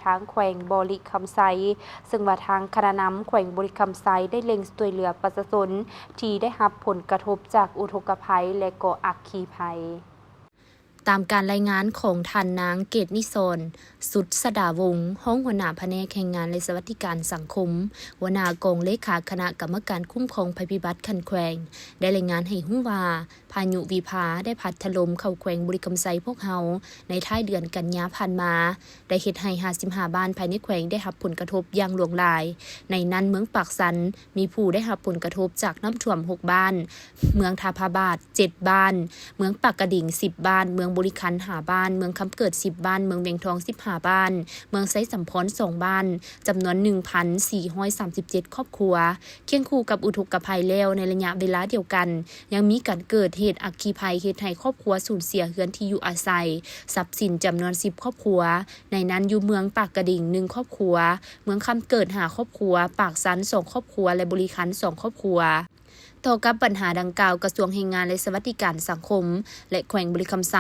ทางแขวงบริคำไซซึ่งว่าทางคณะนำแขวงบริคำไซได้เล็งช่วยเหลือประชาชนที่ได้รับผลกระทบจากอุทกภัยและก็อัคคีภัยตามการรายงานของท่านนางเกตนิสรสุดสดาวงศ์ห้องหัวหน้าแผนกแรงงานและสวัสดิการสังคมหัวหน้ากองเลขาคณะกรรมการคุ้มครองภัยพิบัติคันแขวงได้รายงานให้รู้ว่าพายุวิภาได้พัดถล่มเข้าแขวงบริคำไซพวกเฮาในท้ายเดือนกันยาผ่านมาได้เฮ็ดให้55บ้านภายในแขวงได้รับผลกระทบอย่างหลวงหลายในนั้นเมืองปากสันมีผู้ได้รับผลกระทบจากน้ำท่วม6บ้านเมืองทาพาบาท7บ้านเมืองปากกระดิ่ง10บ้านเมืองบริคัน5บ้านเมืองคำเกิด10บ้านเมืองเวียงทอง15บ้านเมืองไซสัมพร2บ้านจำนวน 1,437 ครอบครัวเคียงคู่กับอุทกภัยแล้วในระยะเวลาเดียวกันยังมีการเกิดเหตุอัคคีภัยเฮ็ดให้ครอบครัวสูญเสียเรือนที่อยู่อาศัยทรัพย์สินจำนวน10ครอบครัวในนั้นอยู่เมืองปากกระดิ่ง1ครอบครัวเมืองคำเกิด5ครอบครัวปากสัน2ครอบครัวและบริคัน2ครอบครัวต่อกับปัญหาดังกล่าวกระทรวงแรงงานและสวัสดิการสังคมและแขวงบริคำไซ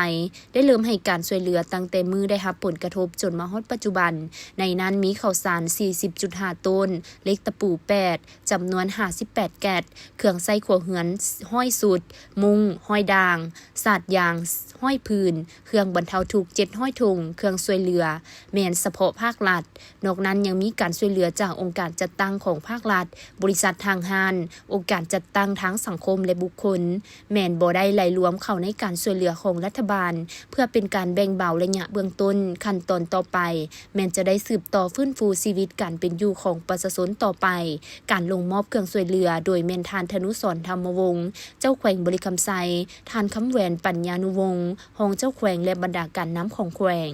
ได้เริ่มให้การช่วยเหลือตั้งแต่มือได้รับผลกระทบจนมาฮอดปัจจุบันในนั้นมีข้าวสาร 40.5 ต้นเล็กตะปู8จำนวน58แกตเครื่องใช้ครัวเรือนห้อยสุดมุงห้อยด่างสาดยางห้อยพื้นเครื่องบรรเทาทุกข์7ห้อยถุงเครื่องช่วยเหลือแม่นเฉพาะภาครัฐนอกนั้นยังมีการช่วยเหลือจากองค์การจัดตั้งของภาครัฐบริษัททางห้านองค์การจัดตั้งทั้งสังคมและบุคคลแม่นบ่ได้ไหลรวมเข้าในการช่วยเหลือของรัฐบาลเพื่อเป็นการแบ่งเบาระยะเบื้องต้นขั้นตอนต่อไปแม่นจะได้สืบต่อฟื้นฟูชีวิตการเป็นอยู่ของประชาชนต่อไปการลงมอบเครื่องช่วยเหลือโดยแม่นทานธนุสรณ์ธรรมวงศ์เจ้าแขวงบริคำไซทานคำแหวนปัญญานุวงศ์รองเจ้าแขวงและบรรดาการน้ำของแขวง